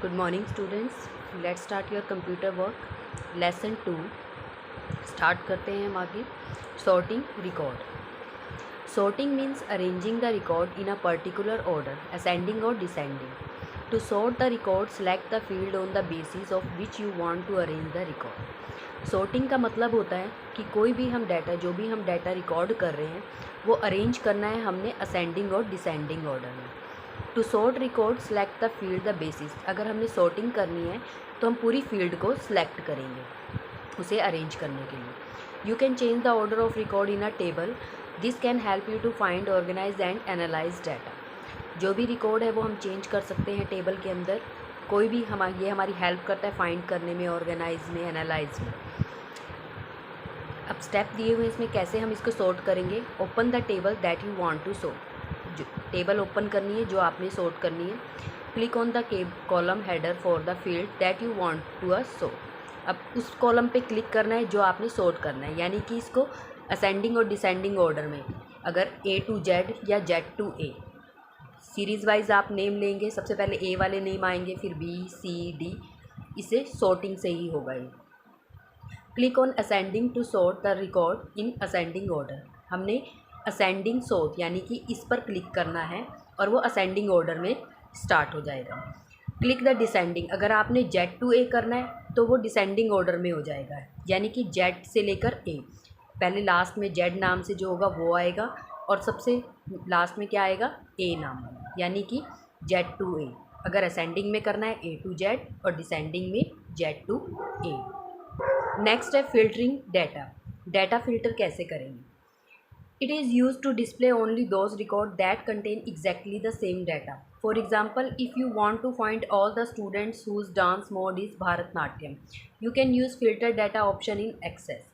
Good morning students. Let's start your computer work. Lesson 2. Start करते हैं हम आगे. Sorting record. Sorting means arranging the record in a particular order, ascending or descending. To sort the record, select the field on the basis of which you want to arrange the record. Sorting का मतलब होता है कि कोई भी हम data जो भी हम डाटा रिकॉर्ड कर रहे हैं वो अरेंज करना है हमने असेंडिंग और डिसेंडिंग ऑर्डर में. To sort record select the field the basis. अगर हमने सॉर्टिंग करनी है तो हम पूरी फील्ड को सिलेक्ट करेंगे उसे अरेंज करने के लिए. You can change the order of record in a table. This can help you to find organise and analyse data. जो भी रिकॉर्ड है वो हम चेंज कर सकते हैं टेबल के अंदर. कोई भी ये हमारी हेल्प करता है फाइंड करने में, ऑर्गेनाइज में, एनालाइज में. अब स्टेप दिए हुए इसमें कैसे हम इसको सॉर्ट करेंगे. Open the table that you want to sort. जो टेबल ओपन करनी है जो आपने सॉर्ट करनी है. Click on the column header for the field that you want to sort. अब उस कॉलम पे क्लिक करना है जो आपने सॉर्ट करना है, यानी कि इसको असेंडिंग और डिसेंडिंग ऑर्डर में, अगर A to Z या Z to A series wise आप नेम लेंगे. सबसे पहले A वाले नेम आएंगे, फिर B C D. इसे सॉर्टिंग से ही होगा ये. Click on ascending to sort the record in ascending order. हमने असेंडिंग सॉर्ट यानी कि इस पर क्लिक करना है और वो असेंडिंग ऑर्डर में स्टार्ट हो जाएगा. Click the descending. अगर आपने Z to A करना है तो वो डिसेंडिंग ऑर्डर में हो जाएगा, यानी कि Z से लेकर A. पहले लास्ट में Z नाम से जो होगा वो आएगा और सबसे लास्ट में क्या आएगा, A नाम, यानी कि Z to A. अगर असेंडिंग में करना है A to Z और डिसेंडिंग में Z to A. नेक्स्ट है फिल्टरिंग डाटा. डाटा फिल्टर कैसे करेंगे. It is used to display only those records that contain exactly the same data. For example, if you want to find all the students whose dance mode is Bharatnatyam, you can use filter data option in Access.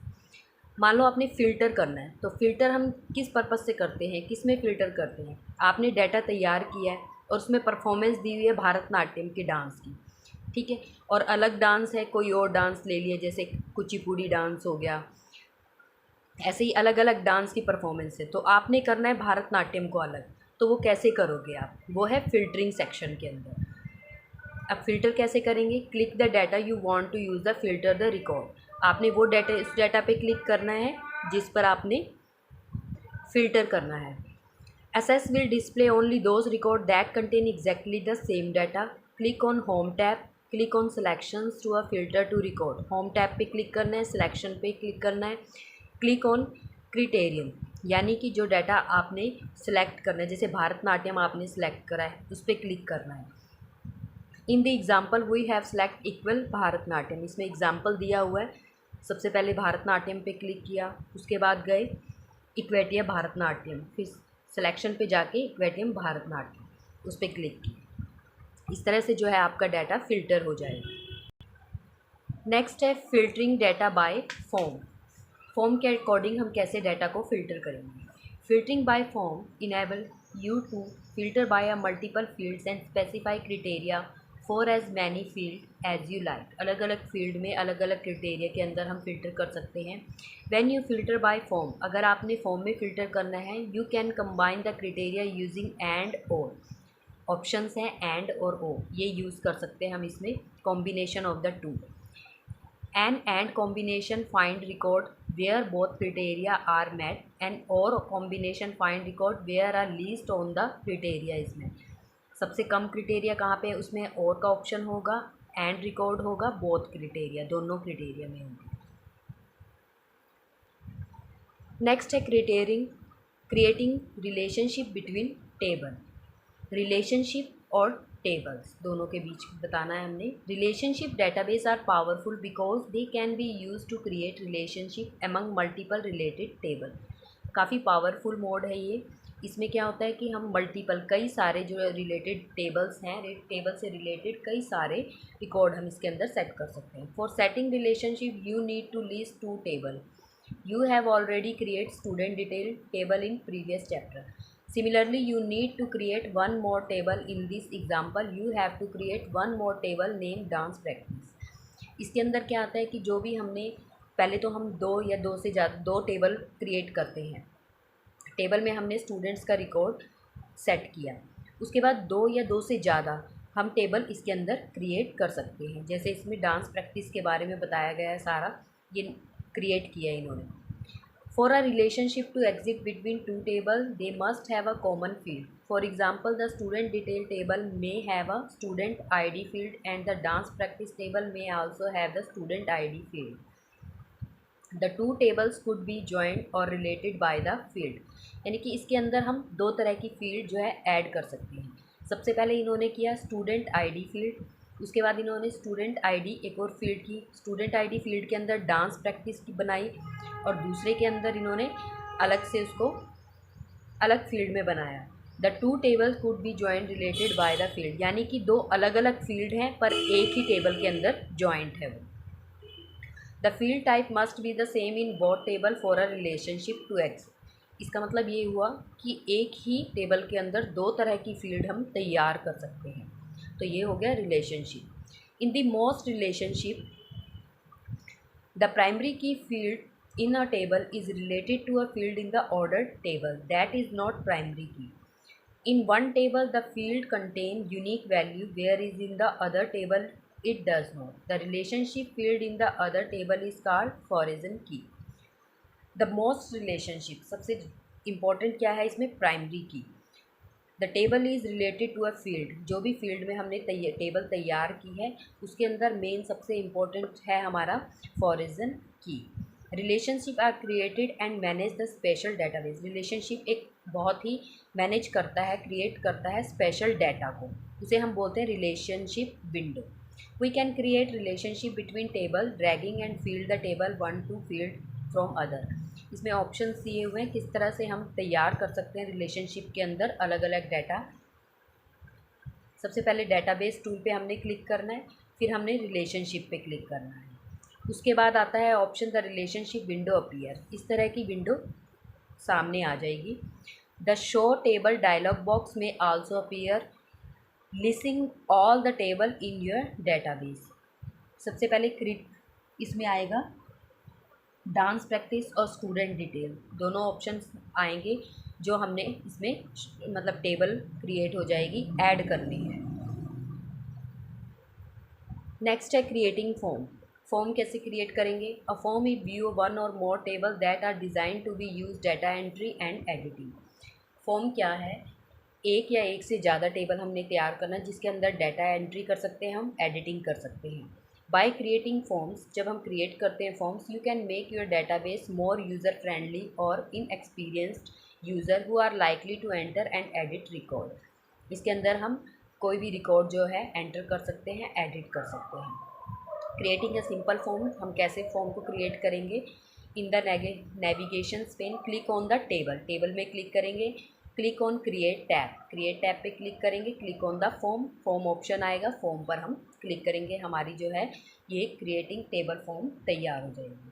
मान लो आपने filter करना है, तो filter हम किस purpose से करते हैं, किस में फ़िल्टर करते हैं. आपने डाटा तैयार किया है और उसमें परफॉर्मेंस दी हुई है भारतनाट्यम के डांस की, ठीक है, और अलग डांस है, कोई और डांस ले लिया, जैसे कुचिपुड़ी डांस हो गया, ऐसे ही अलग अलग डांस की परफॉर्मेंस है. तो आपने करना है भारतनाट्यम को अलग. तो वो कैसे करोगे आप, वो है फिल्टरिंग सेक्शन के अंदर. अब फ़िल्टर कैसे करेंगे. Click the data you want to use the filter the record. आपने वो डाटा, इस डाटा पे क्लिक करना है जिस पर आपने फ़िल्टर करना है. Access will display only those record that contain exactly the same data. Click on home tab. Click on selections to a filter to record. Home tab पे क्लिक करना है, सिलेक्शन पे क्लिक करना है. क्लिक ऑन क्रिटेरियन, यानी कि जो data आपने सेलेक्ट करना है, जैसे भारतनाट्यम आपने सेलेक्ट करा है उस पर क्लिक करना है. In the example we have select equal Bharatanatyam. इसमें एग्जाम्पल दिया हुआ है. सबसे पहले भारतनाट्यम पे क्लिक किया, उसके बाद गए इक्वेटिया भारतनाट्यम, फिर सिलेक्शन पे जाके इक्वेटियम भारतनाट्यम उस पर क्लिक किया. इस तरह से जो है आपका डाटा फ़िल्टर हो जाएगा. नेक्स्ट है filtering data by form. Form के अकॉर्डिंग हम कैसे डाटा को फ़िल्टर करेंगे. Filtering by form enable you to filter by a multiple fields and specify criteria for as many field as you like. अलग अलग फील्ड में अलग अलग क्रिटेरिया के अंदर हम फ़िल्टर कर सकते हैं. When you filter by form, अगर आपने फॉर्म में फ़िल्टर करना है, you can combine the criteria using and or. Options हैं एंड और ओ, ये यूज़ कर सकते हैं हम इसमें, combination of the two. An and combination find record where both criteria are met, and or combination find record where are least on the criteria is met. सबसे कम criteria कहाँ पे है, उसमें और का ऑप्शन होगा, एंड रिकॉर्ड होगा, both criteria, दोनों क्रिटेरिया में होंगे. नेक्स्ट है creating relationship between table. Relationship और टेबल्स दोनों के बीच बताना है हमने. Relationship database are powerful because they can be used to create relationship among multiple related table. काफ़ी पावरफुल मोड है ये. इसमें क्या होता है कि हम मल्टीपल, कई सारे जो रिलेटेड टेबल्स हैं, टेबल से रिलेटेड कई सारे रिकॉर्ड हम इसके अंदर सेट कर सकते हैं. For setting relationship you need to list 2 table. You have already created student detail table in previous chapter. Similarly, you need to create one more table. In this example, you have to create one more table named dance practice. इसके अंदर क्या आता है कि जो भी हमने पहले तो हम 2 या 2 से ज़्यादा 2 टेबल क्रिएट करते हैं. टेबल में हमने स्टूडेंट्स का रिकॉर्ड सेट किया. उसके बाद 2 या 2 से ज़्यादा हम टेबल इसके अंदर क्रिएट कर सकते हैं। जैसे इसमें डांस प्रैक्टिस के बारे में बताया गया है सारा, ये क्रिएट किया है इन्होंने। For a relationship to exist between two tables, they must have a common field. For example, the student detail table may have a student ID field and the dance practice table may also have the student ID field. The two tables could be joined or related by the field. यानी कि इसके अंदर हम दो तरह की field जो है ऐड कर सकते हैं। सबसे पहले इन्होंने किया स्टूडेंट आईडी फील्ड, उसके बाद इन्होंने स्टूडेंट आईडी एक और फील्ड की, स्टूडेंट आईडी फील्ड के अंदर डांस प्रैक्टिस की बनाई और दूसरे के अंदर इन्होंने अलग से उसको अलग फील्ड में बनाया। The two tables could be joint related by the field, यानी कि दो अलग अलग फील्ड हैं पर एक ही टेबल के अंदर जॉइंट है वो। The field type must be the same in both table for a relationship to ex. इसका मतलब ये हुआ कि एक ही टेबल के अंदर दो तरह की फील्ड हम तैयार कर सकते हैं। तो ये हो गया relationship. In the most relationship the primary key field in a table is related to a field in the ordered table that is not primary key. In one table, the field contain unique value, whereas in the other table, it does not. The relationship field in the other table is called foreign key. The most relationship सबसे important क्या है इसमें? Primary key. The table is related to a field, जो भी field में हमने table तैयार की है उसके अंदर मेन सबसे इम्पोर्टेंट है हमारा foreign key. Relationship are created and manage the special database. Relationship एक बहुत ही मैनेज करता है, क्रिएट करता है स्पेशल डाटा को, उसे हम बोलते हैं relationship window. We can create relationship between table dragging and field the table one to field from other. इसमें ऑप्शंस दिए हुए हैं किस तरह से हम तैयार कर सकते हैं रिलेशनशिप के अंदर अलग अलग डाटा। सबसे पहले डेटाबेस टूल पे हमने क्लिक करना है, फिर हमने रिलेशनशिप पे क्लिक करना है। उसके बाद आता है option the relationship window appear. इस तरह की विंडो सामने आ जाएगी। The show table dialog box में also appear listing all the table in your database. सबसे पहले इसमें आएगा डांस प्रैक्टिस और स्टूडेंट डिटेल, दोनों ऑप्शंस आएंगे जो हमने इसमें मतलब टेबल क्रिएट हो जाएगी, ऐड करनी है। नेक्स्ट है क्रिएटिंग फॉर्म। फॉर्म कैसे क्रिएट करेंगे? A form is view one or more table that are design to be use data entry and editing. Form क्या है? एक या एक से ज़्यादा टेबल हमने तैयार करना जिसके अंदर डाटा एंट्री कर सकते हैं, हम एडिटिंग कर सकते हैं। बाय क्रिएटिंग फॉर्म्स, जब हम क्रिएट करते हैं forms, you can make your database more user friendly और inexperienced user who are likely to enter and edit record. इसके अंदर हम कोई भी रिकॉर्ड जो है एंटर कर सकते हैं, एडिट कर सकते हैं। क्रिएटिंग अ सिंपल फॉर्म, हम कैसे फॉर्म को क्रिएट करेंगे? In the navigation pane click on the table, table में क्लिक करेंगे, click on create tab, create tab पे क्लिक करेंगे, click on the form, form option आएगा, फॉर्म पर हम क्लिक करेंगे, हमारी जो है ये क्रिएटिंग टेबल फॉर्म तैयार हो जाएगी।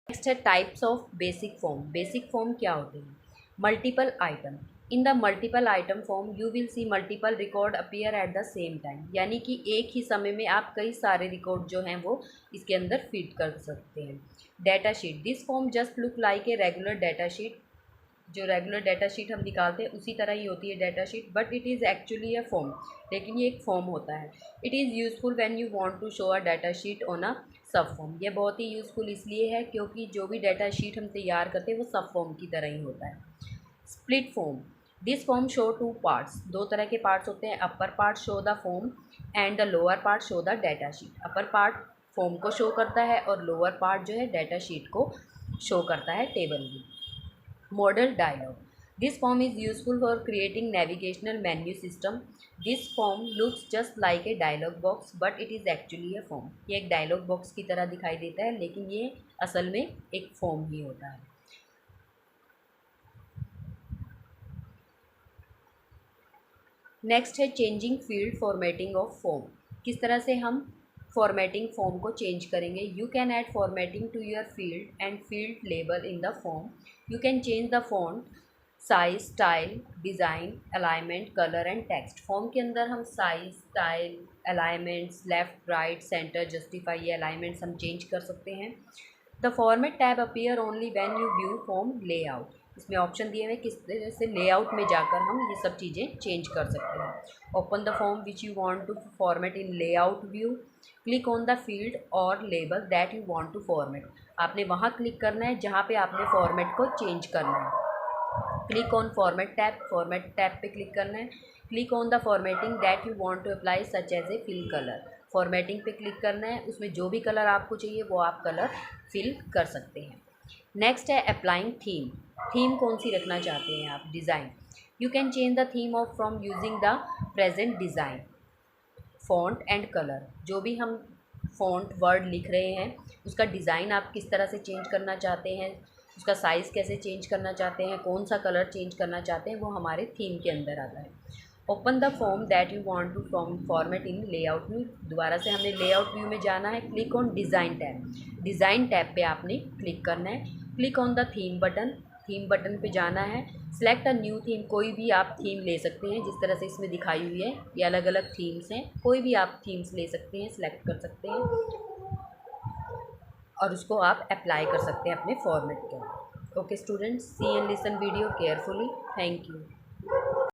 नेक्स्ट है types of basic form. Basic form क्या होते हैं? Multiple item. In the multiple item form you will see multiple record appear at the same time, यानी कि एक ही समय में आप कई सारे रिकॉर्ड जो हैं वो इसके अंदर फिट कर सकते हैं। Data sheet, this form just look like a regular data sheet. जो रेगुलर डाटा शीट हम निकालते हैं उसी तरह ही होती है data sheet, but it is actually a form, लेकिन ये एक फॉर्म होता है। It is useful when you want to show a data sheet on a sub form. ये बहुत ही यूज़फुल इसलिए है क्योंकि जो भी डाटा शीट हम तैयार करते हैं वो सब फॉर्म की तरह ही होता है। Split form, this form show two parts, दो तरह के पार्ट्स होते हैं। Upper part show the form and the lower part show the data sheet. Upper part form को शो करता है और लोअर पार्ट जो है डाटा शीट को शो करता है, टेबल में। Modal dialog, this form is useful for creating navigational menu system. This form looks just like a dialog box but it is actually a form. ये एक dialogue box की तरह दिखाई देता है लेकिन ये असल में एक फॉर्म ही होता है। नेक्स्ट है changing field formatting of form. किस तरह से हम फॉर्मेटिंग फॉर्म को चेंज करेंगे? You can add formatting to your field and field label in the form. You can change the font size, style, design, alignment, colour and text. Form के अंदर हम size, style, alignments, left, right, centre, justify, ये alignments हम change कर सकते हैं। The format tab appear only when you view form layout. इसमें option दिए हुए किस तरह से लेआउट में जाकर हम ये सब चीज़ें चेंज कर सकते हैं। Open the form which you want to format in layout view, click on the field और label that you want to format. आपने वहाँ क्लिक करना है जहाँ पे आपने फॉर्मेट को चेंज करना है। क्लिक ऑन फॉर्मेट टैब पे क्लिक करना है। Click on the formatting that you want to apply such as a fill colour. Formatting पे क्लिक करना है, उसमें जो भी कलर आपको चाहिए वो आप कलर फिल कर सकते हैं। नेक्स्ट है अप्लाइंग थीम। थीम कौन सी रखना चाहते हैं आप? Design. You can change the theme of from using the present design. Font and colour, जो भी हम फ़ॉन्ट वर्ड लिख रहे हैं उसका डिज़ाइन आप किस तरह से चेंज करना चाहते हैं, उसका साइज़ कैसे चेंज करना चाहते हैं, कौन सा कलर चेंज करना चाहते हैं, वो हमारे थीम के अंदर आता है। Open the form that you want to format in layout view. दोबारा से हमने लेआउट व्यू में जाना है। Click on design tab. Design tab पे आपने क्लिक करना है। Click on the theme button. Theme button पे जाना है। सिलेक्ट अ न्यू थीम, कोई भी आप थीम ले सकते हैं जिस तरह से इसमें दिखाई हुई है। ये अलग अलग थीम्स हैं, कोई भी आप थीम्स ले सकते हैं, सिलेक्ट कर सकते हैं और उसको आप अप्लाई कर सकते हैं अपने फॉर्मेट के अंदर। Okay students, see and listen video carefully. Thank you.